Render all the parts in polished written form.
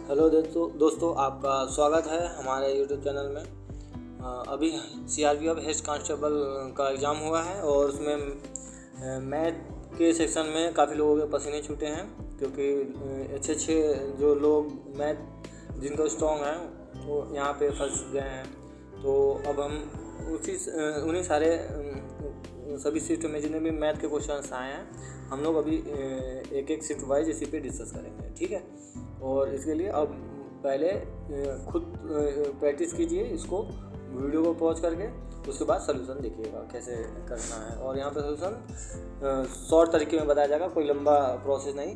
Hello दोस्तों आपका स्वागत है हमारे यूट्यूब चैनल में। अभी सीआरपीएफ हेड कांस्टेबल का एग्ज़ाम हुआ है और उसमें मैथ के सेक्शन में काफ़ी लोगों के पसीने छूटे हैं, क्योंकि अच्छे जो लोग मैथ जिनका स्ट्रॉन्ग है वो यहाँ पे फंस गए हैं। तो अब हम उन्हीं सारे सभी शिफ्ट में जितने भी मैथ के क्वेश्चन आए हैं हम लोग अभी एक एक शिफ्ट वाइज इसी पे डिस्कस करेंगे, ठीक है। और इसके लिए अब पहले खुद प्रैक्टिस कीजिए इसको, वीडियो को पॉज करके, उसके बाद सलूशन देखिएगा कैसे करना है। और यहाँ पे सलूशन शॉर्ट तरीके में बताया जाएगा, कोई लंबा प्रोसेस नहीं,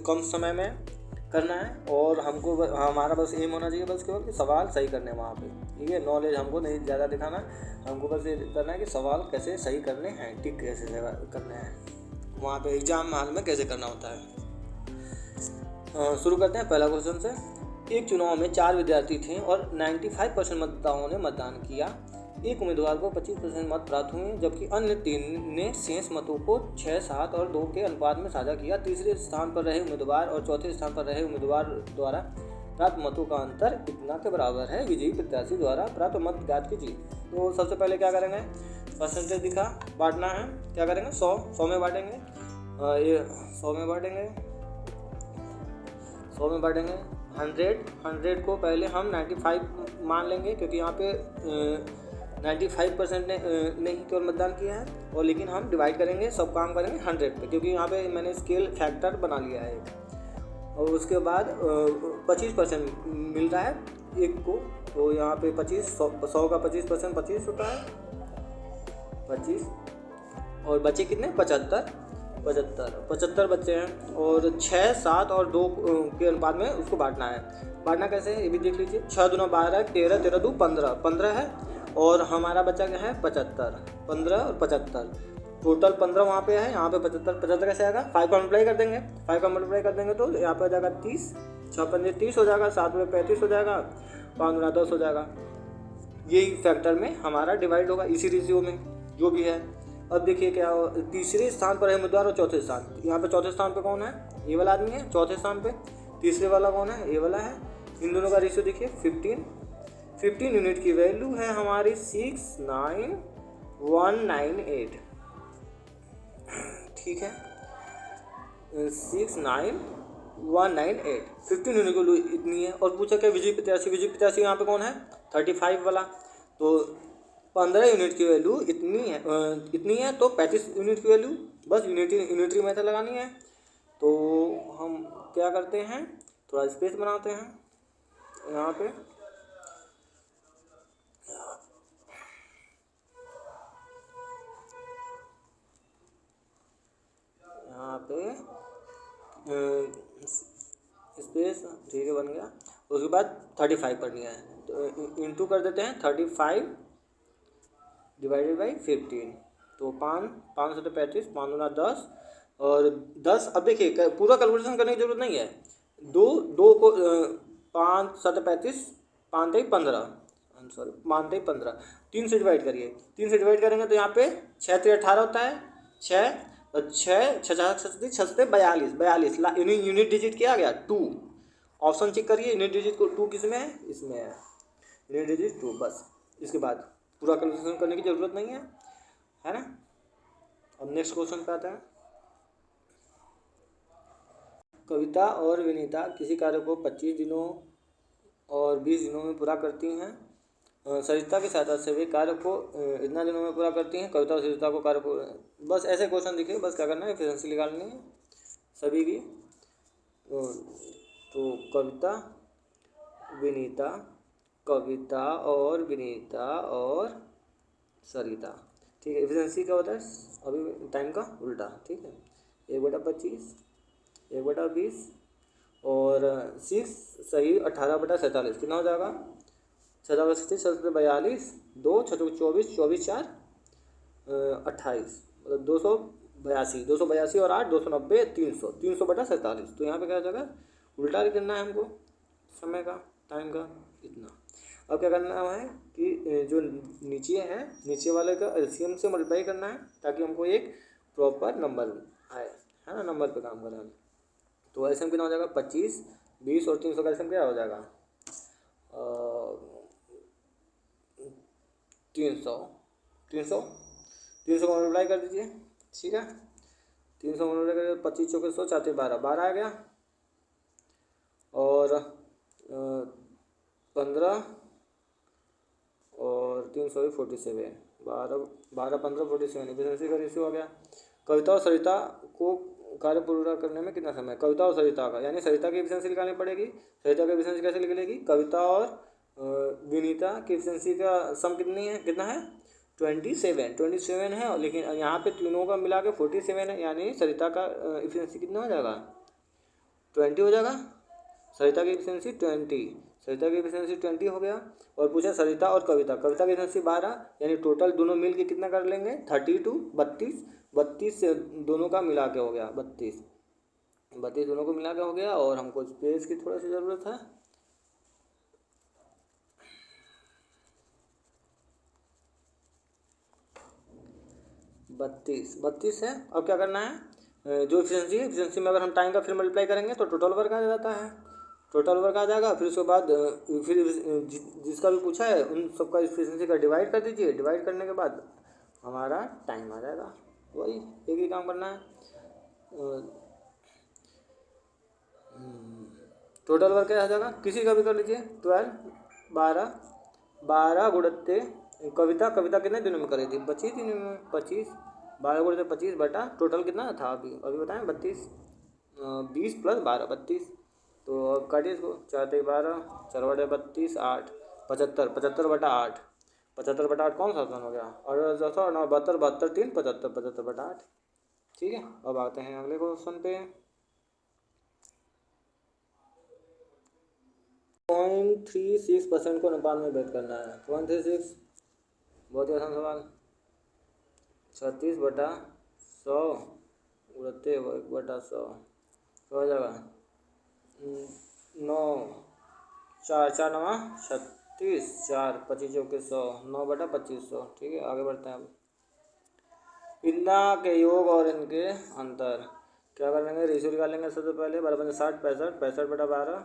कम समय में करना है। और हमारा बस एम होना चाहिए बस केवल कि सवाल सही करने हैं वहाँ पे, ठीक है। नॉलेज हमको नहीं ज़्यादा दिखाना, हमको बस ये करना है कि सवाल कैसे सही करने हैं, टिक कैसे करने हैं, वहाँ पे एग्ज़ाम हाल में कैसे करना होता है। शुरू करते हैं पहला क्वेश्चन से। एक चुनाव में 4 विद्यार्थी थे और 95% मतदाताओं ने मतदान किया। एक उम्मीदवार को 25% मत प्राप्त हुए, जबकि अन्य 3 ने शेष मतों को 6, 7 और 2 के अनुपात में साझा किया। तीसरे स्थान पर रहे उम्मीदवार और चौथे स्थान पर रहे उम्मीदवार द्वारा प्राप्त मतों का अंतर इतना के बराबर है। विजयी प्रत्याशी द्वारा प्राप्त मत ज्ञात कीजिए। तो सबसे पहले क्या करेंगे, परसेंटेज दिखा, बांटना है। क्या करेंगे, 100 में बांटेंगे, ये 100 में बांटेंगे, 100 को पहले हम 95 मान लेंगे, क्योंकि यहाँ पे 95% ने ही केवल मतदान किया है। और लेकिन हम डिवाइड करेंगे, सब काम करेंगे 100 पे, क्योंकि यहाँ पे मैंने स्केल फैक्टर बना लिया है। और उसके बाद 25% मिल रहा है एक को, तो यहाँ पे 100 का 25% 25 होता है, 25। और बचे कितने, 75 बच्चे हैं। और 6, 7 और 2 के अनुपात में उसको बांटना है। बांटना कैसे है ये भी देख लीजिए। 6 दूना 12, 13, 13 2 15 है। और हमारा बच्चा क्या है, 75, 15 और 75, टोटल 15 वहाँ पे है, यहाँ पे 75 कैसे आएगा, 5 का मल्टीप्लाई कर देंगे। 5 का मल्टीप्लाई कर देंगे तो यहाँ पे आ जाएगा 30, 6 पंजे 30 हो जाएगा, 7 में 35 हो जाएगा, 5 गुना 10 हो जाएगा। यही फैक्टर में हमारा डिवाइड होगा, इसी रेशियो में जो भी है। अब देखिए क्या हो, तीसरे स्थान पर है उम्मीदवार और चौथे स्थान। यहाँ पे चौथे स्थान पे कौन है, ये वाला आदमी है चौथे स्थान पे। तीसरे वाला कौन है, ये वाला है। इन दोनों का रेशियो देखिए 15 यूनिट की वैल्यू है हमारी 69198, ठीक है, 69198, 15 यूनिट की वैल्यू इतनी है। और पूछा क्या, विजय प्रत्याशी यहाँ पे कौन है, 35 वाला। तो 15 यूनिट की वैल्यू इतनी है, तो 35 यूनिट की वैल्यू, बस यूनिटरी मेथड लगानी है। तो हम क्या करते हैं, थोड़ा स्पेस बनाते हैं यहाँ पे, स्पेस, ठीक है, बन गया। उसके बाद 35 करनी है, तो इंटू कर देते हैं 35 डिवाइडेड बाई 15। तो 5 से 35, 5 गुना 10 और 10। अब देखिए पूरा कैलकुलेशन करने की जरूरत नहीं है, दो को 5 7 35, 5 3 15, 3 से डिवाइड करिए। 3 से डिवाइड करेंगे तो यहाँ पे 6 3 18 होता है, 6 और 6 42 यूनिट डिजिट क्या आ गया, 2। ऑप्शन चेक करिए, यूनिट डिजिट को 2 किस में है, इसमें है, यूनिट डिजिट 2, बस। इसके बाद पूरा कैलकुलेशन करने की ज़रूरत नहीं है ना। अब नेक्स्ट क्वेश्चन पे आते हैं। कविता और विनीता किसी कार्य को 25 दिनों और 20 दिनों में पूरा करती हैं। सरिता की सहायता से वे कार्य को इतना दिनों में पूरा करती हैं। कविता और सरिता को कार्य को, बस ऐसे क्वेश्चन दिखे, बस क्या करना है, एफिशिएंसी निकालनी है सभी की। तो कविता और विनीता और सरिता, ठीक है। एफिशिएंसी क्या होता है, अभी टाइम का उल्टा, ठीक है। 1/25, 1/20 और 6 सही 18/47 कितना हो जाएगा, 6 7 42, 2 6 24, 24 4 28, मतलब 282 और 8 290, 300/47। तो यहाँ पे क्या हो जाएगा, उल्टा करना है हमको समय का, टाइम का इतना। अब क्या करना है कि जो नीचे वाले का एलसीएम से मल्टीप्लाई करना है, ताकि हमको एक प्रॉपर नंबर आए, है ना, नंबर पे काम करना है। तो एलसीएम कितना हो जाएगा, 25 20 और 300 का एलसीएम क्या हो जाएगा? 300 300 300 को मल्टीप्लाई कर दीजिए, ठीक है। 300 मल्टीप्लाई कर 25 चौके 100 4 12 12 आ गया, और 15 और 300 47, 12 12 15 47 एफिशिएंसी का रेशियो आ गया। कविता और सरिता को कार्य पूरा करने में कितना समय? कविता और सरिता का, यानी सरिता की एफिशिएंसी निकालनी पड़ेगी। सरिता की एफिशिएंसी कैसे निकलेगी? कविता और विनीता की एफिशिएंसी का सम कितना है? 27 है, लेकिन यहाँ पे तीनों का मिला के 47 है, यानी सरिता का एफिशिएंसी कितना हो जाएगा? 20 हो जाएगा। सरिता की एफिशिएंसी 20 हो गया। और पूछा सरिता और कविता की एफिशिएंसी 12, यानी टोटल दोनों मिल के कितना कर लेंगे? 32 से दोनों का मिला के हो गया 32 दोनों को मिला के हो गया। और हमको स्पेस की थोड़ा सी ज़रूरत है। बत्तीस है। अब क्या करना है? जो एफिशिएंसी में अगर हम टाइम का फिर मल्टीप्लाई करेंगे तो टोटल वर्क आ जाता है, टोटल वर्क आ जाएगा। फिर उसके बाद फिर जिसका भी पूछा है उन सबका एफिशिएंसी का डिवाइड कर दीजिए। डिवाइड करने के बाद हमारा टाइम आ जाएगा। वही एक ही काम करना है। टोटल वर्क क्या आ जाएगा? किसी का भी कर लीजिए। 12 गुणित कविता कितने दिनों में करी थी? 25 दिनों में। 12 गुणित 25 बटा टोटल कितना था अभी बताएं? 32। 20 + 12 32। तो अब काटिए इसको। 4 × 12 4 बटे 32 8 75 75 बटा 8 75 बटा 8 कौन सा आसान हो गया? और 9 72 72 3 75 75 बटा 8। ठीक है। अब आते हैं अगले क्वेश्चन पे। 0.36% को अनुपात में व्यक्त करना है। 0.36 बहुत ही आसान सवाल। 36 बटा 100 गुणित 1 बटा 100 हो जाएगा 9 4 4 9 36 4 25 चौके 100 9 बटा 2500। ठीक है, आगे बढ़ते हैं। अब इनका के योग और इनके अंतर क्या कर लेंगे? रेशियो निकालेंगे सबसे पहले। 12 × 60 65 बटा 12,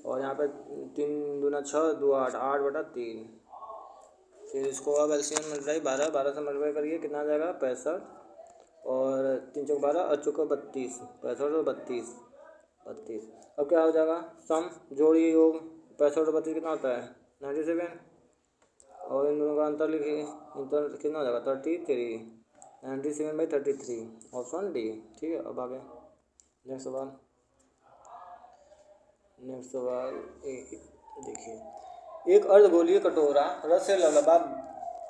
और यहाँ पे 3 दूना 6 2 8 8 बटा 3। फिर इसको अब एलसीएम मल्टीप्लाई 12 से मल्टीप्लाई करिए, कितना आ जाएगा? 65 और 3 चौक 12 और चौका 32 65 और 32। अब क्या हो जाएगा? सम जोड़िए योग 65 और 32 कितना होता है? 97। और इन दोनों का अंतर लिखिए, अंतर कितना हो जाएगा? 33। 97/33 ऑप्शन डी। ठीक है। अब आगे नेक्स्ट सवाल देखिए। एक अर्धगोलीय कटोरा रस से लबालब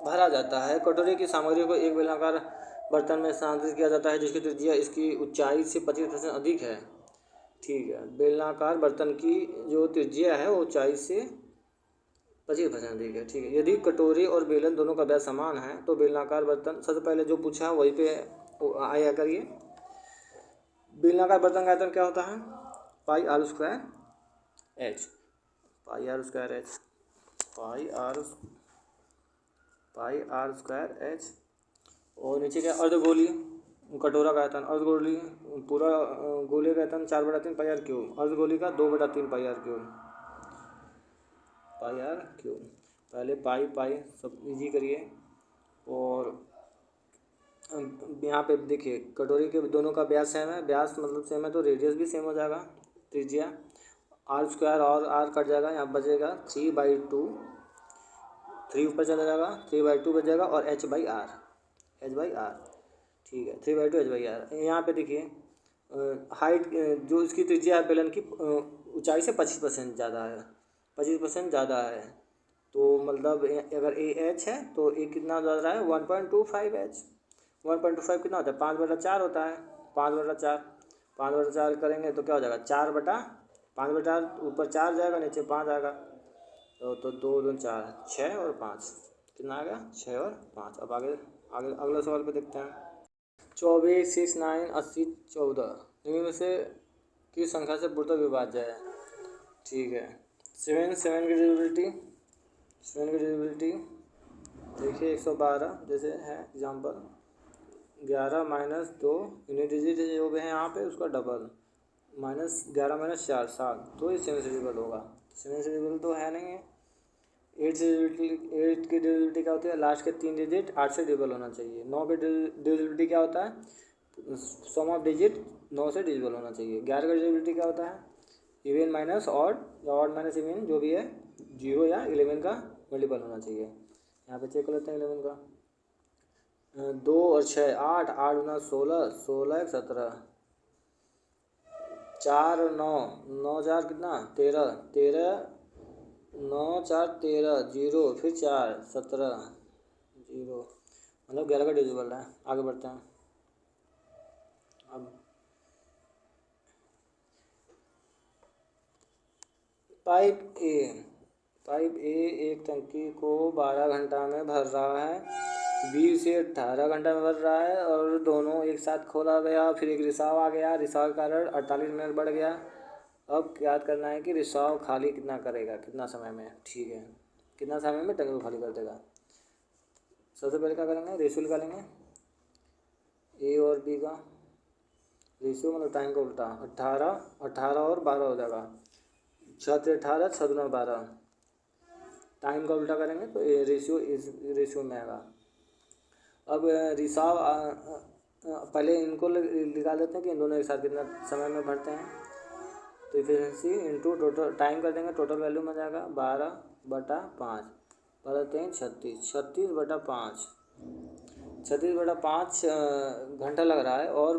भरा जाता है। कटोरे की सामग्री को एक बेलनाकार बर्तन में स्थानांतरित किया जाता है जिसकी त्रिज्या इसकी ऊंचाई से 25% अधिक है। ठीक है, बेलनाकार बर्तन की जो त्रिज्या है वो ऊंचाई से 25% अधिक है। ठीक है, यदि कटोरे और बेलन दोनों का व्यास समान है तो बेलनाकार बर्तन, सबसे पहले जो पूछा है वही पे आया करिए। बेलनाकार बर्तन का आयतन क्या होता है? पाई आर स्क्वायर एच। और नीचे क्या? अर्धगोलीय कटोरा का आयतन, अर्धगोलीय पूरा गोले का आयतन 4/3 पाई आर क्यूब, अर्धगोली का 2/3 पाई आर क्यूब। पहले पाई सब इजी करिए। और यहाँ पे देखिए कटोरी के दोनों का व्यास सेम है, व्यास मतलब सेम है तो रेडियस भी सेम हो जाएगा। त्रिज्या आर स्क्वायर और आर कट जाएगा, यहाँ बचेगा 3/2, 3 ऊपर चला जाएगा 3/2 बचेगा, और h/r। ठीक है, 3/2 h/r। यहाँ पे देखिए हाइट जो इसकी त्रिज्या है बेलन की ऊंचाई से 25% ज़्यादा है, 25% ज़्यादा है। तो मतलब अगर ए एच है तो ए कितना ज़्यादा है? 1.25 एच। 1.25 कितना होता है? 5/4 होता है। 5/4 करेंगे तो क्या हो जाएगा? 4/5 ऊपर 4 जाएगा, नीचे 5 आएगा। तो 2 2 4 6 और 5 कितना आ गया? 6 और 5। अब आगे अगले सवाल पे देखते हैं। 24 6 9 80 14 निम्न में से किस संख्या से पूर्णतः विभाज्य है? ठीक है, 7 की डिविजिबिलिटी देखिए 112 जैसे है एग्जाम्पल। 11 - 2 यूनिट डिजिट जो भी है यहाँ पे उसका डबल -11 माइनस 4 7, तो ये सेवन से डिविजिबल होगा। सेवन से डिविजिबल तो है नहीं है। 8 से एट की डिविजिबिलिटी क्या होती है, लास्ट के 3 डिजिट 8 से डिविजिबल होना चाहिए। 9 की डिविजिबिलिटी क्या होता है, सम ऑफ डिजिट 9 से डिविजिबल होना चाहिए। 11 का डिविजिबिलिटी क्या होता है, इवन माइनस ऑड या ऑड माइनस इवन जो भी है 0 या 11 का मल्टीपल होना चाहिए। यहाँ पे चेक कर लेते हैं 11 का। 2 और 6 8, 8 गुना 16, 16 17, 4 और 9, 9 4 कितना 13, 13 9 4 13, 0 फिर 4 17 0, मतलब 11 का डिविजिबल है। आगे बढ़ते हैं। अब पाइप ए एक टंकी को 12 घंटा में भर रहा है। बी से 18 घंटा में भर रहा है और दोनों एक साथ खोला गया। फिर एक रिसाव आ गया, रिसाव के कारण 48 मिनट बढ़ गया। अब याद करना है कि रिसाव खाली कितना करेगा, कितना समय में। ठीक है, कितना समय में टंकी को खाली कर देगा। सबसे पहले क्या करेंगे, रेशियो निकालेंगे ए और बी का। रेशियो मतलब टाइम का उल्टा, 18 और 12 हो जाएगा। 6 से 18, 6 दूना 12, टाइम का उल्टा करेंगे तो ये रेशियो इस रेशियो में आएगा। अब रिसाव पहले इनको निकाल देते हैं कि इन दोनों एक साथ कितना समय में भरते हैं। तो इफिशिएंसी इंटू टोटल टाइम कर देंगे, टोटल वैल्यू में जाएगा 12/5, 12 3 36, 36/5, 36/5 घंटा लग रहा है। और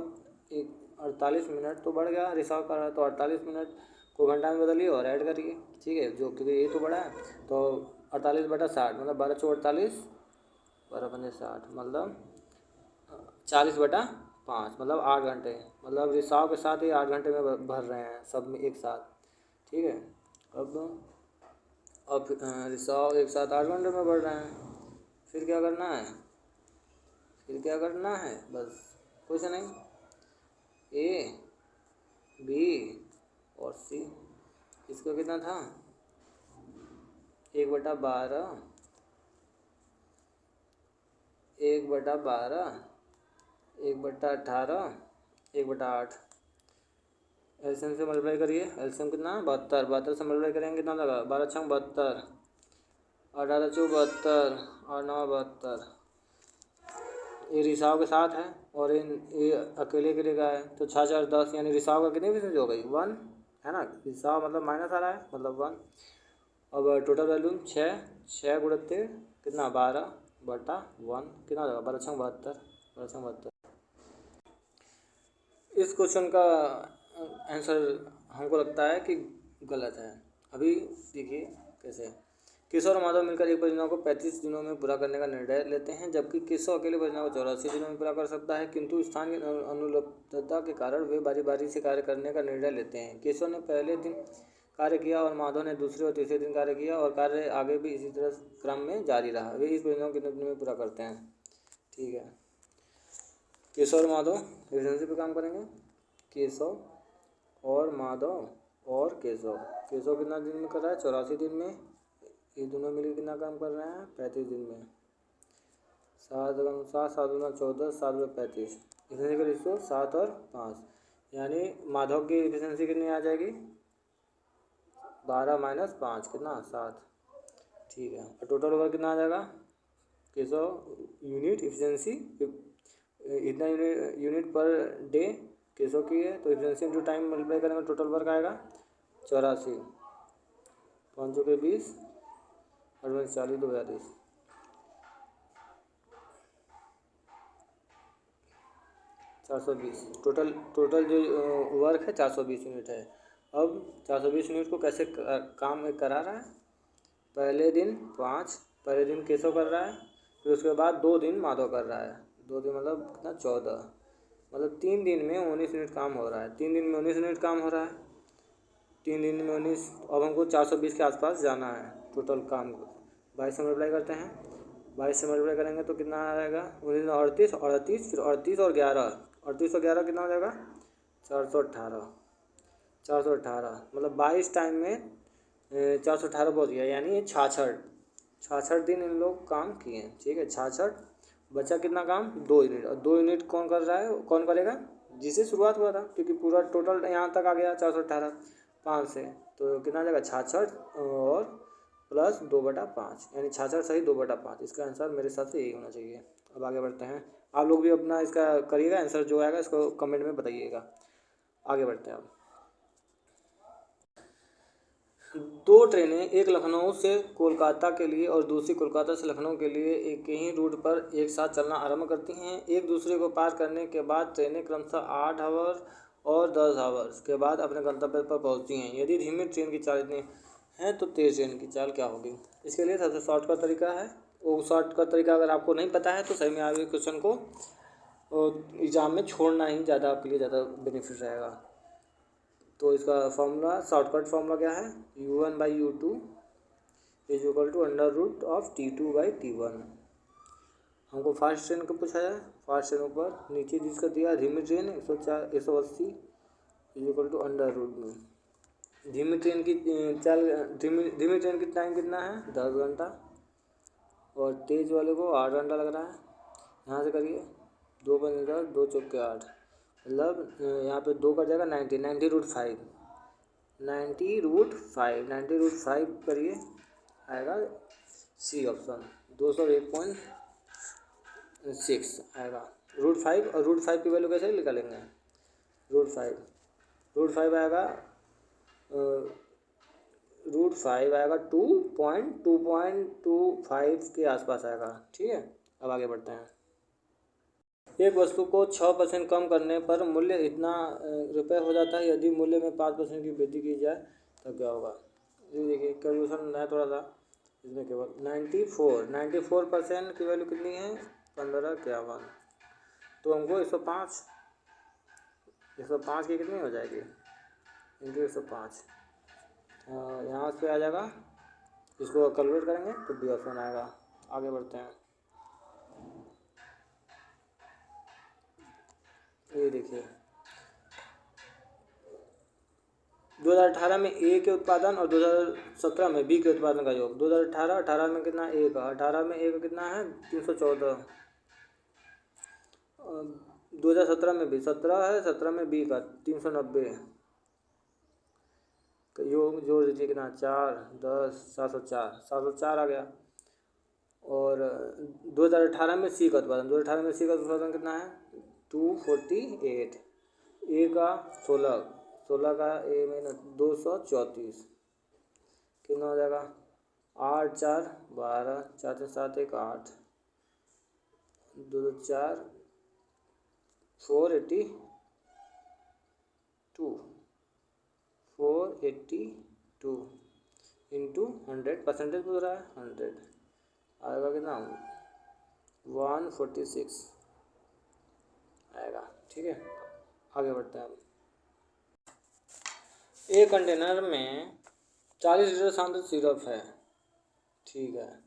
48 मिनट तो बढ़ गया, रिसाव कर रहा है तो 48 मिनट को घंटा में बदलिए और ऐड करिए। ठीक है, जो क्योंकि ये तो बड़ा है तो 48/60 मतलब 12 चौ 48, 12 पंजे 60 मतलब 40/5 मतलब 8 घंटे। मतलब रिसाव के साथ ही 8 घंटे में भर रहे हैं सब में एक साथ। ठीक है, अब रिसाव एक साथ 8 घंटे में बढ़ रहे हैं। फिर क्या करना है, बस कुछ नहीं, ए बी और सी। इसका कितना था 1/12, 1/12, 1/18, 1/8। एलसीएम से मल्टीप्लाई करिए, एलसीएम कितना 72, 72 से मल्टीप्लाई करेंगे कितना लगा, 12 छंग 72, 18 चौ 72 और 9 72। ये रिसाव के साथ है और ये अकेले के लिए का है तो 6 4 10, यानी रिसाव का कितनी परसेंटेज हो गई 1 है ना। रिसाव मतलब माइनस आ रहा है मतलब 1। अब टोटल वैल्यू 6 गुणित कितना 12/1 कितना हो जाएगा, 12 छंग 72, 12 छंग 72। इस क्वेश्चन का आंसर हमको लगता है कि गलत है। अभी देखिए कैसे। केशव और माधव मिलकर एक परियोजना को 35 दिनों में पूरा करने का निर्णय लेते हैं, जबकि केशव अकेले परियोजना को 84 दिनों में पूरा कर सकता है, किंतु स्थान की अनुपलब्धता के कारण वे बारी बारी से कार्य करने का निर्णय लेते हैं। केशव ने पहले दिन कार्य किया और माधव ने दूसरे और तीसरे दिन कार्य किया और कार्य आगे भी इसी तरह क्रम में जारी रहा। वे इस परियोजना को कितने दिन में पूरा करते हैं। ठीक है, केशव और माधव एफिशिएंसी पे काम करेंगे। केशव और माधव और केशव कितना दिन में कर रहा है 84 दिन में। ये दोनों मिलकर कितना काम कर रहे हैं 35 दिन में। 7 7 7 दूना 14, 7 में 35। एफिशिएंसी का रेशियो 7 और 5, यानी माधव की एफिशिएंसी कितनी आ जाएगी 12 - 5 कितना 7। ठीक है, और टोटल ओवर कितना आ जाएगा, केशव यूनिट एफिशिएंसी इतना यूनिट पर डे केशव की है तो एफिशिएंसी इंटू टाइम मल्टीप्लाई करेंगे टोटल वर्क आएगा 84, 5 के 20 और 40 2 42। टोटल जो वर्क है 420 यूनिट है। अब 420 यूनिट को कैसे काम करा रहा है, पहले दिन केशव कर रहा है, फिर उसके बाद 2 दिन माधव कर रहा है। 2 दिन मतलब कितना 14, मतलब 3 दिन में 19 यूनिट काम हो रहा है। 3 दिन में 19 यूनिट काम हो रहा है, 3 दिन में 19। अब हमको 420 के आसपास जाना है टोटल काम को। 22 से मल्टीप्लाई करते हैं, 22 से मल्टीप्लाई करेंगे तो कितना आ जाएगा 19 38 फिर 38 और 11, 38 और 11 कितना हो जाएगा 418 मतलब 22 टाइम में 418 पहुँच गया, यानी 66 दिन इन लोग काम किए हैं। ठीक है, 66 बचा कितना काम 2 यूनिट, और 2 यूनिट कौन कर रहा है, कौन करेगा जिससे शुरुआत हुआ था, क्योंकि पूरा टोटल यहाँ तक आ गया 418 5 से, तो कितना आ जाएगा 66 और प्लस 2/5, यानी 66 सही 2/5। इसका आंसर मेरे हिसाब से यही होना चाहिए। अब आगे बढ़ते हैं, आप लोग भी अपना इसका करिएगा, आंसर जो आएगा इसको कमेंट में बताइएगा। आगे बढ़ते हैं अब। 2 ट्रेनें, एक लखनऊ से कोलकाता के लिए और दूसरी कोलकाता से लखनऊ के लिए एक ही रूट पर एक साथ चलना आरंभ करती हैं। एक दूसरे को पार करने के बाद ट्रेनें क्रमशः 8 आवर और 10 आवर्स के बाद अपने गंतव्य पर पहुंचती हैं। यदि धीमी ट्रेन की चाल इतनी है तो तेज़ ट्रेन की चाल क्या होगी? इसके लिए सबसे शॉर्टकट तरीका है, वो शॉर्टकट तरीका अगर आपको नहीं पता है तो सही में आप ये क्वेश्चन को एग्ज़ाम में छोड़ना ही ज़्यादा आपके लिए ज़्यादा बेनिफिट रहेगा। तो इसका फॉर्मूला, शॉर्टकट फॉर्मूला क्या है? u1/u2 is equal to √T2/T1। हमको फास्ट ट्रेन को पूछा है, फास्ट ट्रेन ऊपर, नीचे जिसका दिया धीमी ट्रेन 180 इज इक्वल टू √. धीमी ट्रेन की चाल, धीमी ट्रेन की टाइम कितना है? 10 घंटा, और तेज़ वाले को 8 घंटा लग रहा है। यहाँ से करिए 2 × 10 2 × 8, मतलब यहाँ पे 2 का जाएगा 90 √5 90√5 करिए, आएगा सी ऑप्शन 201.6 आएगा। √5 और √5 की वैल्यू कैसे निकालेंगे? √5 आएगा, √5 आएगा 2.25 के आसपास आएगा। ठीक है, अब आगे बढ़ते हैं। एक वस्तु को 6% कम करने पर मूल्य इतना रुपये हो जाता है। यदि मूल्य में 5% की वृद्धि की जाए तो क्या होगा? ये देखिए कैलकुलेशन है थोड़ा सा, इसमें केवल 94% की वैल्यू कितनी है? 1551। तो हमको 105 की कितनी हो जाएगी? इंटू 105, यहाँ से आ जाएगा, इसको कैलकुलेट करेंगे तो बी ऑप्शन आएगा। आगे बढ़ते हैं। ये देखिए 2018 में ए के उत्पादन और 2017 में बी के उत्पादन का योग। 2018 में कितना? ए का, 18 में ए का कितना है? 314। 2017 में भी 17 है, 17 में बी का 390 का योग जोड़ दीजिए, कितना? 4 10 704 आ गया। और 2018 में सी का उत्पादन, 2018 में सी का उत्पादन कितना है? 248। ए का 16 का ए में 234, कितना हो जाएगा? 8 4 12 4 3 7 1 8 2 2 4 482 इंटू 100 परसेंटेज पूछ रहा है, 100 आएगा कितना? 146 आएगा। ठीक है, आगे बढ़ते हैं। एक कंटेनर में 40 लीटर सांद्र सिरप है। ठीक है,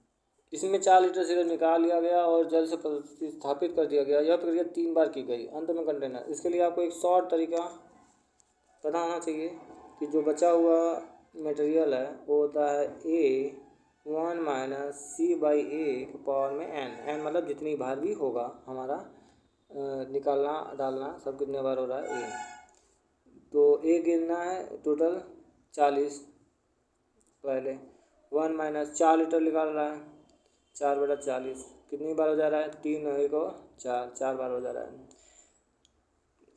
इसमें 4 लीटर सिरप निकाल लिया गया और जल से प्रतिस्थापित कर दिया गया। यह प्रक्रिया 3 बार की गई। अंत में कंटेनर, इसके लिए आपको एक शॉर्ट तरीका पता होना चाहिए कि जो बचा हुआ मटेरियल है वो होता है A1 - C/A के पावर में n मतलब जितनी बार भी होगा हमारा निकालना डालना सब कितने बार हो रहा है? A। तो A कितना है टोटल? 40। पहले 1 - 4 लीटर निकाल रहा है, 4/40 कितनी बार हो जा रहा है? 3 1 को 4 बार हो जा रहा है।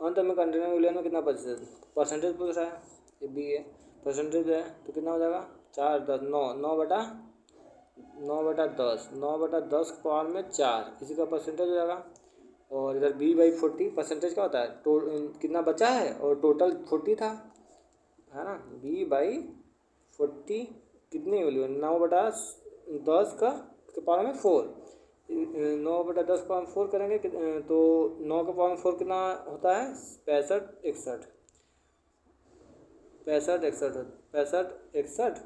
अंत में कंटेनर विलयन में कितना परसेंटेज पूछ रहा है? ये बी है, परसेंटेज है तो कितना हो जाएगा? 4 10 9 9/10 9/10 के पावर में 4, इसी का परसेंटेज हो जाएगा। और इधर B/40 परसेंटेज क्या होता है? कितना बचा है और टोटल 40 था, है ना? B/40 कितनी वैल्यू है? 9/10 का के पावर में 4, 9/10 के पावर में 4 करेंगे तो 9 के पावर में 4 कितना होता है? 65 61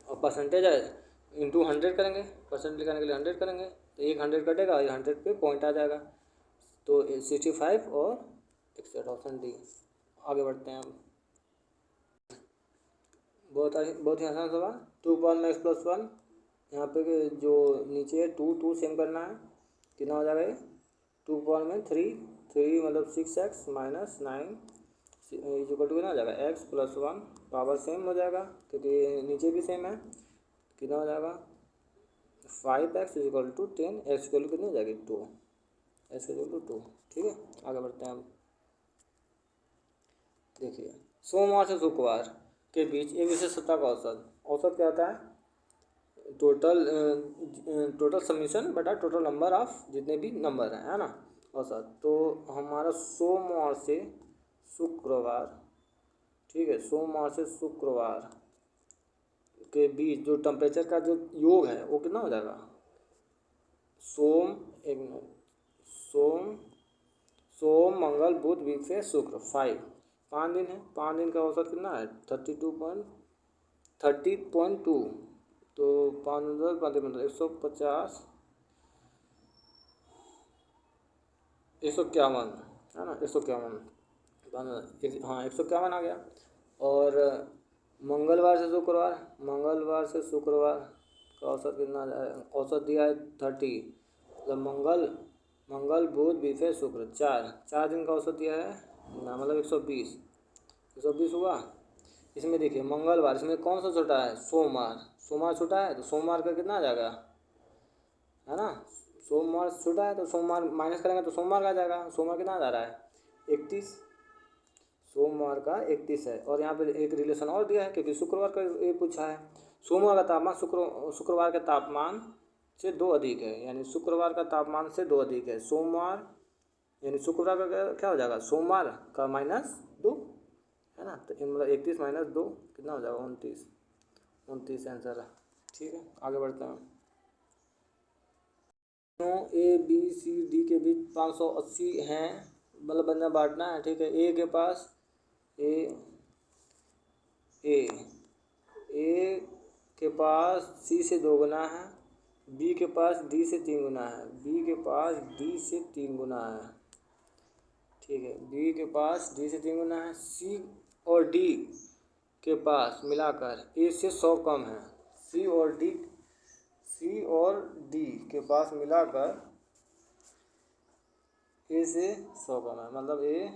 और परसेंटेज है इंटू 100 करेंगे, परसेंट लिखाने के लिए 100 करेंगे तो एक 100 कटेगा, 100 पे पॉइंट आ जाएगा, तो 65 और 61 ऑप्शन डी। आगे बढ़ते हैं हम। बहुत ही आसान सवाल। 2 पावर में x+1, यहाँ पे जो नीचे है 2 सेम करना है, कितना हो जाएगा ये? 2 पावर में 3 3 मतलब 6x minus 9 is equal to कितना हो जाएगा x प्लस 1 पावर सेम हो जाएगा क्योंकि नीचे भी सेम है। कितना हो जाएगा 5x is equal to 10 x equal to कितनी हो जाएगी 2 x इक्वल टू 2। ठीक है, आगे बढ़ते हैं हम। देखिए सोमवार से शुक्रवार के बीच एक विशेष सप्ताह का औसत क्या होता है? टोटल समीशन बटा टोटल नंबर ऑफ जितने भी नंबर हैं, है ना, औसत। तो हमारा सोमवार से शुक्रवार, ठीक है, सोमवार से शुक्रवार के बीच जो टेम्परेचर का जो योग है वो कितना हो जाएगा? सोम मंगल बुध बृहस्पति शुक्र 5 दिन है। 5 दिन का औसत कितना है? 30.2। तो 5 150 151 है ना, 151 हाँ 151 आ गया। और मंगलवार से शुक्रवार का औसत कितना औसत दिया है 30। मतलब मंगल बुध बृहस्पति शुक्र 4 दिन का औसत दिया है ना, मतलब 120 हुआ। इसमें देखिए मंगलवार, इसमें कौन सा छोटा है? सोमवार छोटा है, तो सोमवार का कितना आ जाएगा, है ना, सोमवार छोटा है तो सोमवार माइनस करेंगे तो सोमवार का आ जाएगा। सोमवार कितना जा रहा है 31, सोमवार का 31 है। और यहाँ पे एक रिलेशन और दिया है क्योंकि शुक्रवार का ये पूछा है। सोमवार का तापमान शुक्रवार के तापमान से 2 अधिक है, यानी शुक्रवार का तापमान से 2 अधिक है। सोमवार यानी शुक्रवार का क्या हो जाएगा? सोमवार का -2 है ना, तो मतलब 31 - 2 कितना हो जाएगा 29 आंसर है। ठीक है, आगे बढ़ते हैं। ABCD के बीच 580 हैं, मतलब बंदा बांटना है। ठीक है, ए के पास ए के पास C से 2 गुना है, B के पास D से 3 गुना है, B के पास D से 3 गुना है। ठीक है, B के पास D से 3 गुना है। C और D के पास मिलाकर A से 100 कम है। C और D के पास मिलाकर A से 100 कम है, मतलब A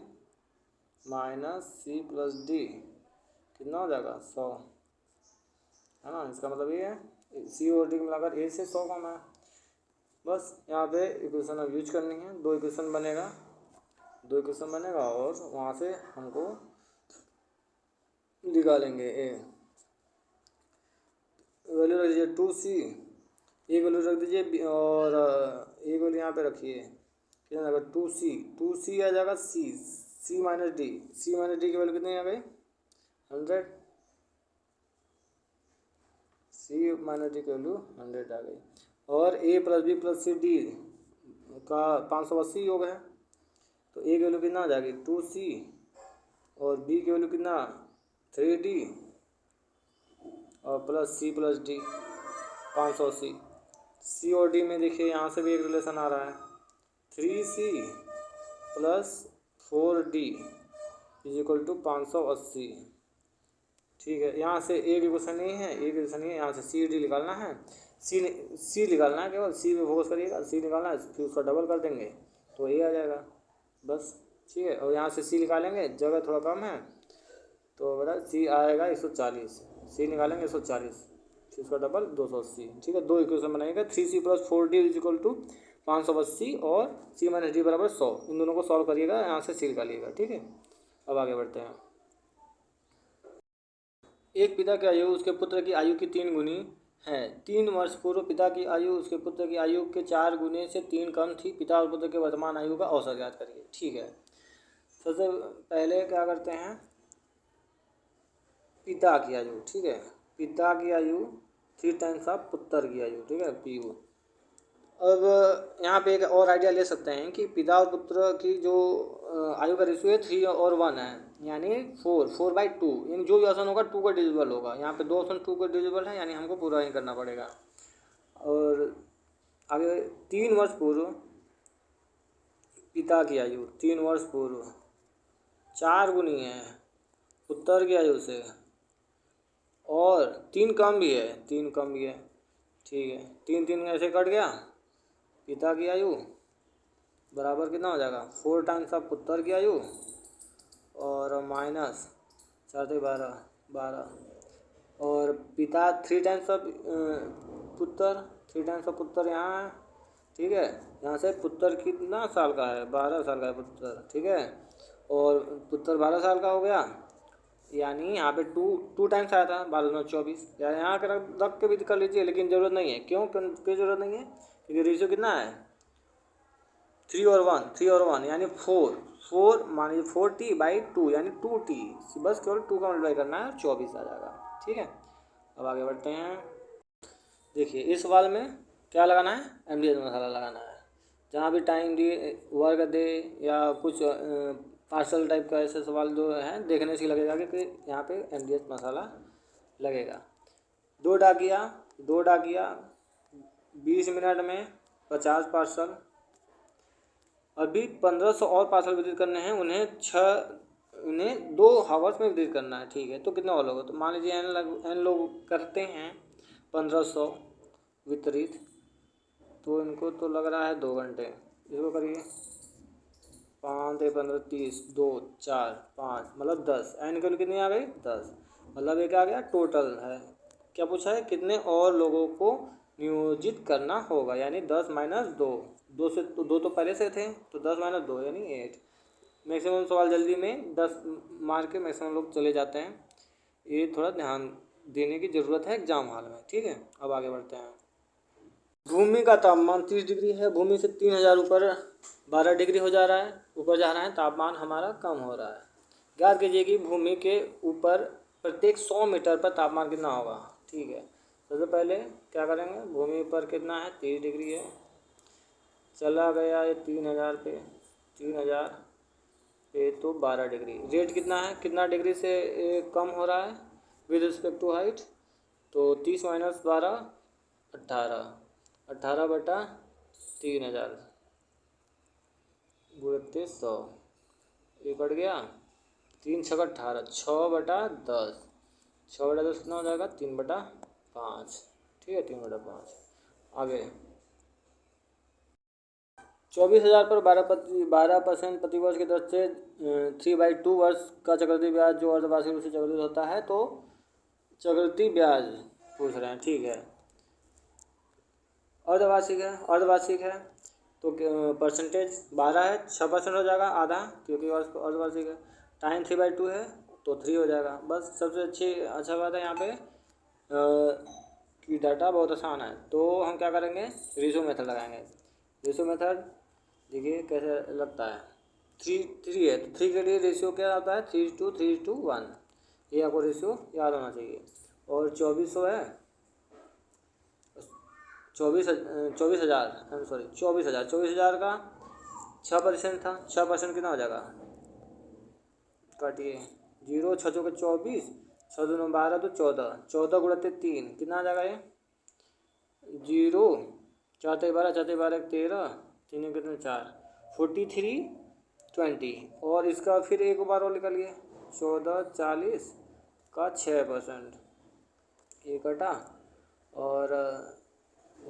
minus C plus D कितना हो जाएगा 100, है ना। इसका मतलब ये है C और D मिलाकर A से 100 कम है। बस यहाँ पे इक्वेशन अब यूज करनी है। दो इक्वेशन बनेगा और वहाँ से हमको निकालेंगे ए वैल्यू रख दीजिए 2C, ए वैल्यू रख दीजिए और ए वैल्यू यहाँ पे रखिए कितना आएगा 2C आ जाएगा C माइनस डी की वैल्यू कितनी आ गई 100, C माइनस डी की वैल्यू 100 आ गई। और A plus B plus C D का 580 योग है, तो A की वैल्यू कितना आ जाएगी 2C और B की वैल्यू कितना 3D और plus C plus D 580। C और D में देखिए यहाँ से भी एक रिलेशन आ रहा है 3C plus 4D is equal to 580। ठीक है, यहाँ से एक इक्वेशन नहीं है, यहाँ से C D निकालना है, C निकालना है, केवल C पे फोकस करिएगा, C निकालना है, फिर उसका डबल कर देंगे तो ये आ जाएगा बस। ठीक है, और यहाँ से C निकालेंगे, जगह थोड़ा कम है तो बता C आएगा 140, C निकालेंगे 140, फिर उसका डबल 280। ठीक है, दो इक्वेशन बनाएगा 3C plus 4D is equal to 580 और C माइनस डी बराबर 100। इन दोनों को सॉल्व करिएगा, यहाँ से C निकालिएगा। ठीक है, अब आगे बढ़ते हैं। एक पिता की आयु उसके पुत्र की आयु की 3 गुनी है। 3 वर्ष पूर्व पिता की आयु उसके पुत्र की आयु के 4 गुने से 3 कम थी। पिता और पुत्र के वर्तमान आयु का औसत ज्ञात करिए। ठीक है, सबसे पहले क्या करते हैं, पिता की आयु। ठीक है, पिता की आयु 3 टाइम्स ऑफ पुत्र की आयु। ठीक है, PU। अब यहाँ पे एक और आइडिया ले सकते हैं कि पिता और पुत्र की जो आयु का रेशियो है 3 और 1 है, यानी 4/2, यानी जो भी ऑप्शन होगा 2 का डिविजिबल होगा। यहाँ पे 2 ऑप्शन 2 का डिविजिबल है, यानी हमको पूरा ही करना पड़ेगा। और आगे 3 वर्ष पूर्व पिता की आयु 3 वर्ष पूर्व 4 गुनी है पुत्र की आयु से, और 3 कम भी है। ठीक है, 3 ऐसे कट गया पिता की आयु बराबर कितना हो जाएगा 4 टाइम्स ऑफ पुत्र की आयु और माइनस 4×12 और पिता 3 टाइम्स ऑफ पुत्र 3 टाइम्स ऑफ पुत्र यहाँ है, ठीक है। यहाँ से पुत्र कितना साल का है 12 साल का है पुत्र, ठीक है। और पुत्र 12 साल का हो गया, यानी यहाँ पे टू टाइम्स आया था 12×24 या यहाँ के रख के भी कर लीजिए, लेकिन ज़रूरत नहीं है। क्यों ज़रूरत नहीं है? क्योंकि रेशियो कितना है 3 और 1 यानी 4 मान लीजिए 4t/2 यानी 2t, बस केवल 2 का मल्टीप्लाई करना है और 24 आ जाएगा, ठीक है। अब आगे बढ़ते हैं। देखिए इस सवाल में क्या लगाना है, एमडीएस मसाला लगाना है। जहाँ भी टाइम दिए वर्ग दे या कुछ पार्सल टाइप का ऐसे सवाल जो है देखने से लगेगा कि यहाँ पे एमडीएस मसाला लगेगा। दो डाकिया 20 मिनट में 50 पार्सल, अभी 1500 और पार्सल वितरित करने हैं, उन्हें 2 हावर्स में वितरित करना है, ठीक है। तो कितने और लोग, तो मान लीजिए एन लोग करते हैं 1500 वितरित, तो इनको तो लग रहा है 2 घंटे। इसको करिए 5×15 30 2 4 5 मतलब 10, एन की कितनी आ गई 10, मतलब एक आ गया टोटल है। क्या पूछा है, कितने और लोगों को नियोजित करना होगा, यानी 10 - 2, 2 से तो 2 तो पहले से थे, तो 10 - 2 यानी 8। मैक्सिमम सवाल जल्दी में 10 मार के मैक्सिमम लोग चले जाते हैं, ये थोड़ा ध्यान देने की ज़रूरत है एग्जाम हॉल में, ठीक है। अब आगे बढ़ते हैं। भूमि का तापमान 30 डिग्री है, भूमि से 3000 ऊपर 12 डिग्री हो जा रहा है, ऊपर जा रहा है, तापमान हमारा कम हो रहा है। ज्ञात कीजिए कि भूमि के ऊपर प्रत्येक 100 मीटर पर तापमान कितना होगा, ठीक है। सबसे पहले क्या करेंगे, भूमि पर कितना है 30 डिग्री है, चला गया ये 3000 पे, 3000 पे तो 12 डिग्री, रेट कितना है, कितना डिग्री से कम हो रहा है विद रिस्पेक्ट टू हाइट, तो 30 - 12 18, 18/3000 गुणित 100, ये कट गया, 3 × 6 = 18, 6/10, 6/10 कितना हो जाएगा 3/5, ठीक है 3/5। आगे 24,000 पर 12% प्रतिवर्ष की दर से 3/2 वर्ष का चक्रवृद्धि ब्याज जो अर्धवार्षिक रूप से चक्रवृद्धि होता है, तो चक्रवृद्धि ब्याज पूछ रहे हैं, ठीक है। अर्धवार्षिक है तो परसेंटेज 12 है, 6% हो जाएगा आधा, क्योंकि अर्धवार्षिक है। टाइम 3/2 है तो 3 हो जाएगा। बस सबसे अच्छा बात है यहाँ पे कि डाटा बहुत आसान है, तो हम क्या करेंगे रेशो मेथड लगाएंगे। रेशो मेथड देखिए कैसे लगता है, 3 है तो 3 के लिए रेशियो क्या आता है 3:1, ये आपको रेशियो याद होना चाहिए। और 2400 है, 24,000 का 6% था, 6% कितना हो जाएगा, काटिए 0 6 चौके 24, 6 दूनी 12 तो 14, 14 गुणित 3 कितना आ जाएगा ये 0, 4 × 12, 4 × 12 13, 3 कितने 4, 43/20, और इसका फिर एक बार और निकालिए 14/40 का 6%, ये कटा और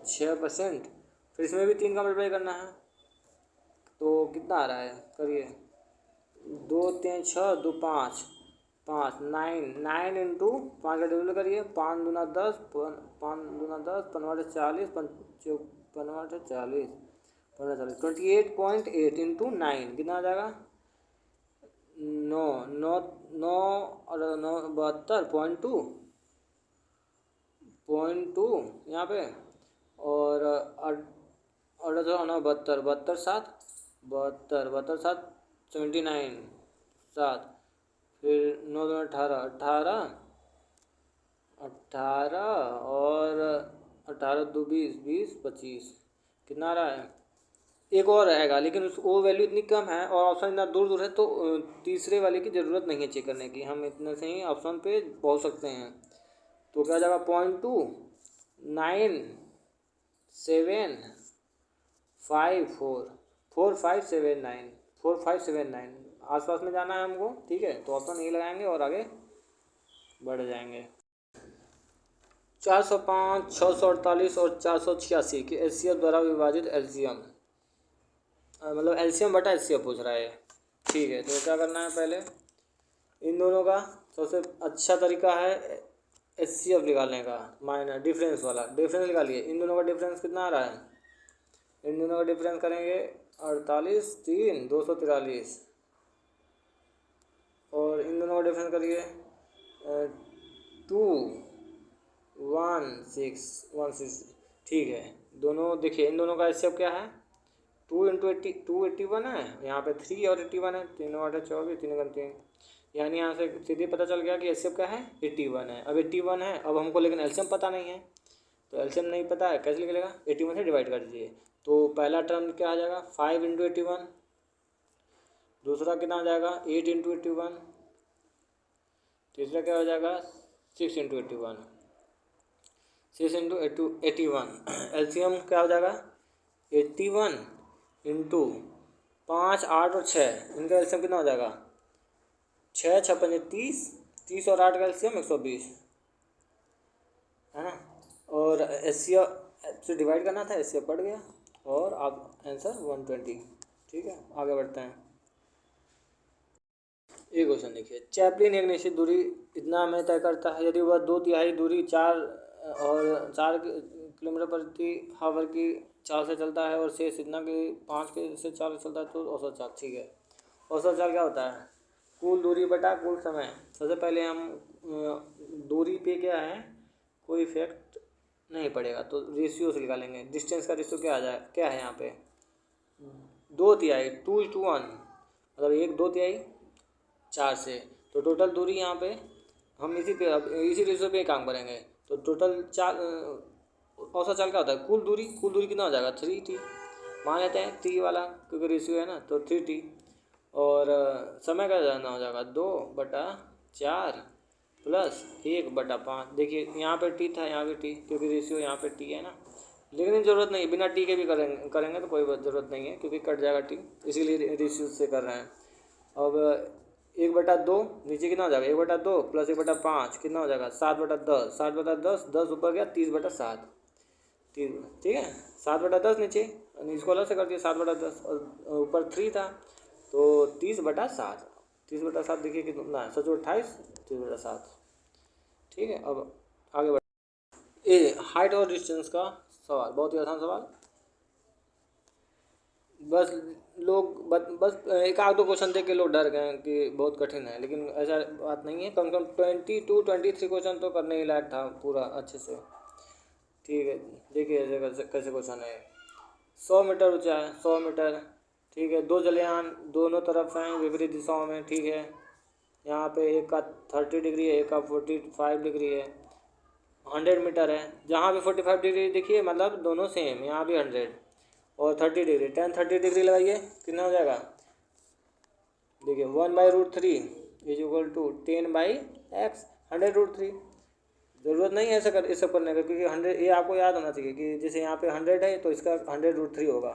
6%, फिर इसमें भी 3 का मल्टीप्लाई करना है, तो कितना आ रहा है करिए 2 3 6 2 5 5 9 इंटू 5 का डिविजन करिए, 5 दूना 10, 5 दूना 10, 15/40, 15/40, 28.8 इंटू 9 कितना आ जाएगा 9 9 9 और 9 72.2 यहाँ पे, और 72 7 79 7, फिर 9 दूना 18 और 18 2 20 25 कितना आ रहा है, एक और रहेगा लेकिन वो वैल्यू इतनी कम है और ऑप्शन इतना दूर दूर है, तो तीसरे वाले की ज़रूरत नहीं है चेक करने की, हम इतने से ही ऑप्शन पे पहुँच सकते हैं। तो क्या जाएगा 0.2974 आसपास में जाना है हमको, ठीक है। तो ऑप्शन नहीं लगाएंगे और आगे बढ़ जाएंगे। 405, 648 और 486 के एचसीएफ द्वारा विभाजित एलसीएम मतलब एलसीएम बटा एचसीएफ पूछ रहा है। ठीक है, तो क्या करना है, पहले इन दोनों का सबसे अच्छा तरीका है एचसीएफ निकालने का, माइनस डिफरेंस वाला। डिफरेंस निकालिए, इन दोनों का डिफरेंस कितना आ रहा है, इन दोनों का डिफरेंस करेंगे 48 3 243, और इन दोनों का डिफरेंस करिए 2 1 6 1 6। ठीक है, दोनों देखिए इन दोनों का एचसीएफ क्या है, 2 इंटू 81 है, यहाँ पे 3 और 81 है, 3 8 24 3 3, यानी यहाँ से सीधे पता चल गया कि एचसीएफ क्या है 81 है। अब 81 है, अब हमको लेकिन एलसीएम पता नहीं है, तो एलसीएम नहीं पता है कैसे निकलेगा, 81 से डिवाइड कर दीजिए। तो पहला टर्म क्या आ जाएगा 5 इंटू 81, दूसरा कितना आ जाएगा 8 इंटू 81, तीसरा क्या हो जाएगा 6 इंटू 81, 6 इंटू 81। एलसीएम क्या हो जाएगा 81 इंटू 5 8 और 6, इनका एलसीएम कितना हो जाएगा 6 6 5 30, 30 और 8 का एलसीएम 120 है ना। और एचसीएफ से डिवाइड करना था, एचसीएफ पड़ गया, और आप आंसर 120। ठीक है, आगे बढ़ते हैं। एक क्वेश्चन देखिए, चैपलिन एक निश्चित दूरी इतना में तय करता है यदि वह 2/3 दूरी 4 किलोमीटर प्रति हावर की चाल से चलता है और शेष इतना कि 5 के से 4 से चलता है, तो औसत चाल। ठीक है, औसत चाल क्या होता है, कुल दूरी बटा कुल समय। सबसे पहले हम दूरी पे क्या है कोई इफेक्ट नहीं पड़ेगा, तो रेशियो से निकालेंगे। डिस्टेंस का रेशियो क्या है यहाँ पे 2/3 2:1, मतलब 1/2 4 से, तो टोटल दूरी यहाँ पे हम इसी रेशियो पे काम करेंगे। तो टोटल औसत चाल क्या होता है, कुल दूरी कितना हो जाएगा 3t, मान लेते हैं 3 वाला क्योंकि रेशियो है ना, तो 3t। और समय का जाना हो जाएगा 2/4 प्लस 1/5। देखिए यहाँ पे टी था, यहाँ पे टी, क्योंकि रेशियो यहाँ पे टी है ना, लेकिन ज़रूरत नहीं, बिना टी के भी करेंगे तो कोई ज़रूरत नहीं है क्योंकि कट जाएगा टी, इसीलिए रेशियो से कर रहे हैं। अब 1/2 नीचे कितना हो जाएगा 1/2 प्लस 1/5 कितना हो जाएगा 7/10, 7/10 10 ऊपर गया 30/7, ठीक है 7/10 नीचे, इसको अलग से कर दिया 7/10, और ऊपर 3 था तो 30/7, 30/7 देखिए कितना है 28 30/7। ठीक है, अब आगे बढ़ हाइट और डिस्टेंस का सवाल, बहुत ही आसान सवाल। बस बस एक आध दो क्वेश्चन देख के लोग डर गए कि बहुत कठिन है, लेकिन ऐसा बात नहीं है। कम से कम 22-23 क्वेश्चन तो करने ही लायक था पूरा अच्छे से। ठीक है, देखिए ऐसे कैसे क्वेश्चन है। 100 मीटर ऊंचा है, 100 मीटर, ठीक है। 2 जलयान दोनों तरफ हैं विपरीत दिशाओं में, ठीक है। यहाँ पे एक का 30 डिग्री है, एक का 45 डिग्री है। 100 मीटर है, जहाँ भी 45 डिग्री देखिए मतलब दोनों सेम, यहाँ भी 100 और 30 डिग्री, 30 डिग्री लगाइए कितना हो जाएगा, देखिए 1/√3 इज इक्वल टू 10/x 100√3। ज़रूरत नहीं है ऐसा ये सब करने का, क्योंकि 100 ये आपको याद होना चाहिए कि जैसे यहाँ पे 100 है तो इसका 100√3 होगा।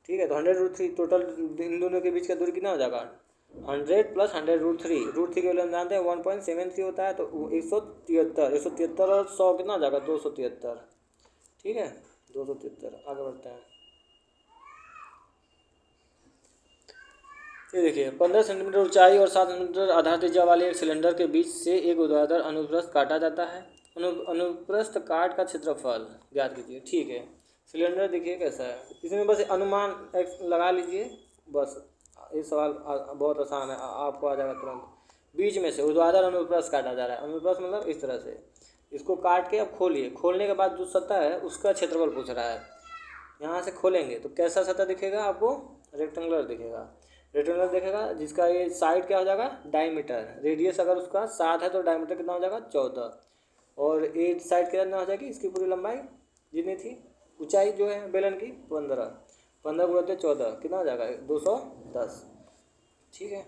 ठीक है, तो 100√3 टोटल इन दोनों के बीच का दूरी कितना हो जाएगा 100 प्लस 100√3, √3 के वैल्यू हम जानते हैं 1.73 होता है, तो 173 और 100 कितना हो जाएगा 273। ठीक है 273, आगे बढ़ते हैं। ये देखिए 15 सेंटीमीटर ऊंचाई और 7 सेंटीमीटर आधार त्रिज्या वाले एक सिलेंडर के बीच से एक ऊर्ध्वाधर अनुप्रस्थ काटा जाता है। अनुप्रस्थ काट का क्षेत्रफल ज्ञात कीजिए। ठीक है, सिलेंडर देखिए कैसा है, इसमें बस अनुमान लगा लीजिए बस। ये सवाल बहुत आसान है, आपको आ जाएगा तुरंत। बीच में से ऊर्ध्वाधर अनुप्रस्थ काटा जा रहा है, अनुप्रस्थ मतलब इस तरह से, इसको काट के अब खोलिए, खोलने के बाद जो सतह है उसका क्षेत्रफल पूछ रहा है। यहाँ से खोलेंगे तो कैसा सतह दिखेगा आपको, रेक्टेंगुलर दिखेगा, रेक्टेंगुलर दिखेगा, जिसका ये साइड क्या हो जाएगा डायमीटर, रेडियस अगर उसका 7 है तो डायमीटर कितना हो जाएगा 14, और एट साइड कितना हो जाएगी इसकी पूरी लंबाई जितनी थी, ऊंचाई जो है बेलन की 15 गुणा 14 कितना हो जाएगा 210। ठीक है,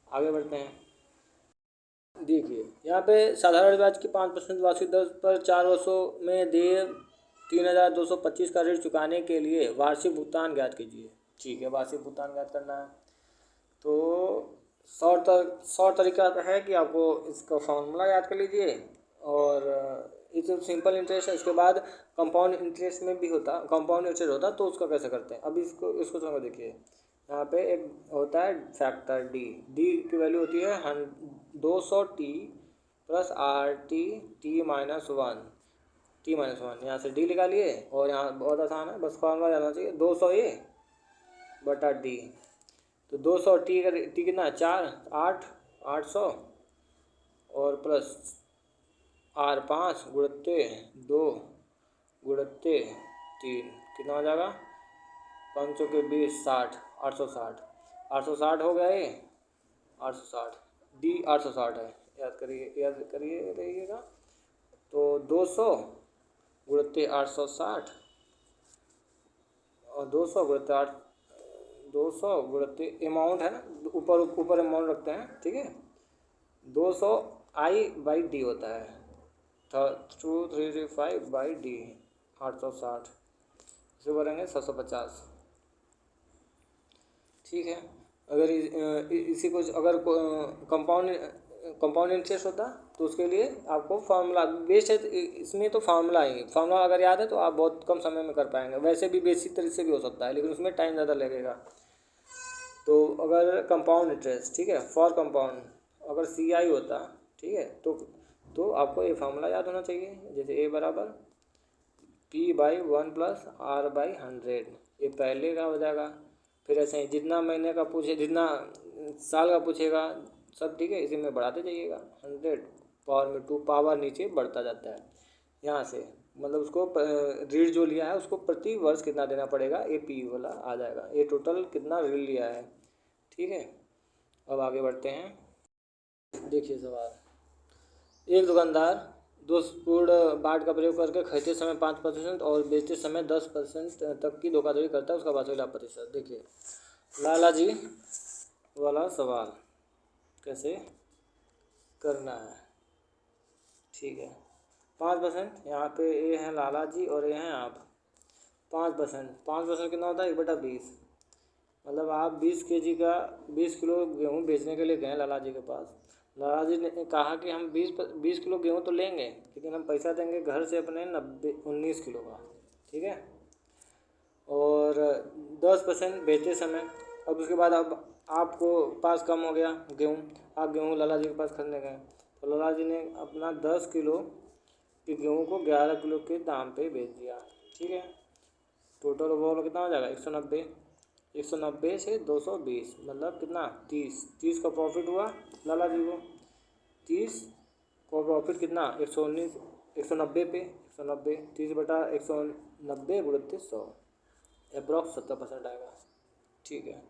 आगे बढ़ते हैं। देखिए यहाँ पे साधारण ब्याज की 5% वार्षिक दर पर 4 वर्षों में देय 3225 का ऋण चुकाने के लिए वार्षिक भुगतान ज्ञात कीजिए। ठीक है, वार्षिक भुगतान ज्ञात करना है तो शॉर्ट तरीका है कि आपको इसका फॉर्मूला याद कर लीजिए और ये तो सिंपल इंटरेस्ट है। इसके बाद कंपाउंड इंटरेस्ट में भी होता, कंपाउंड इंटरेस्ट होता, तो उसका कैसे करते हैं। अब इसको समझ देखिए, यहाँ पे एक होता है फैक्टर डी। डी की वैल्यू होती है 200t plus R T T minus one, यहाँ से डी निकालिए। और यहाँ बहुत आसान है, बस फॉर्मूला जाना चाहिए 200a बटा डी। तो 200 टी का टी कितना है 4, 800 और प्लस आर 5 गुणित्ते 2 गुणित्ते 3 कितना हो जाएगा 500 के 20 60, 860 हो गया ये 860, डी 860 है। याद करिए रहिएगा। तो 200 गुणित्ते 860 और 200 गुणित्ते 8, 200 गुणित्ते अमाउंट है ना, ऊपर अमाउंट रखते हैं, ठीक है। 200 आई बाई डी होता है, 2335 बाई डी 860, इसे करेंगे 750, ठीक है। अगर इसी को अगर कंपाउंड इंटरेस्ट होता तो उसके लिए आपको फार्मूला बेस्ट है। इसमें तो फार्मूला अगर याद है तो आप बहुत कम समय में कर पाएंगे। वैसे भी बेसिक तरीके से भी हो सकता है, लेकिन उसमें टाइम ज़्यादा लगेगा। तो अगर कंपाउंड इंटरेस्ट, ठीक है, फॉर कंपाउंड अगर सी आई होता, ठीक है, तो आपको ये फार्मूला याद होना चाहिए। जैसे ए बराबर P by 1 plus R by 100, ये पहले का हो जाएगा। फिर ऐसे ही जितना महीने का पूछे, जितना साल का पूछेगा सब, ठीक है, इसी में बढ़ाते जाइएगा। 100 पावर में 2 पावर नीचे बढ़ता जाता है यहाँ से, मतलब उसको ऋण जो लिया है उसको प्रति वर्ष कितना देना पड़ेगा, ये पी वाला आ जाएगा। ये टोटल कितना ऋण लिया है, ठीक है। अब आगे बढ़ते हैं। देखिए सवाल, एक दुकानदार 2 पूर्ण बाट का प्रयोग करके खरीदते समय 5% और बेचते समय 10% तक की धोखाधड़ी करता है, उसका वार्षिक लाभ प्रतिशत। देखिए लाला जी वाला सवाल कैसे करना है, ठीक है। 5%, यहाँ पे ये हैं लाला जी और ये हैं आप। 5% कितना होता है 1/20, मतलब आप 20 kg का 20 किलो गेहूँ बेचने के लिए गए लाला जी के पास। लाला जी ने कहा कि हम 20 किलो गेहूँ तो लेंगे, लेकिन हम पैसा देंगे घर से अपने 19 किलो का, ठीक है। और 10% बेचते समय। अब उसके बाद अब आपको पास कम हो गया गेहूँ, आप गेहूँ लाला जी के पास खरीदने गए, तो लाला जी ने अपना 10 किलो के गेहूँ को 11 किलो के दाम पे बेच दिया, ठीक है। टोटल ओवरऑल कितना हो जाएगा 190 से 220, मतलब कितना 30 का प्रॉफिट हुआ लाला जी को। 30 का प्रॉफिट कितना 190 पे 190, 30/190 गुणित 100, अप्रॉक्स 70% आएगा, ठीक है।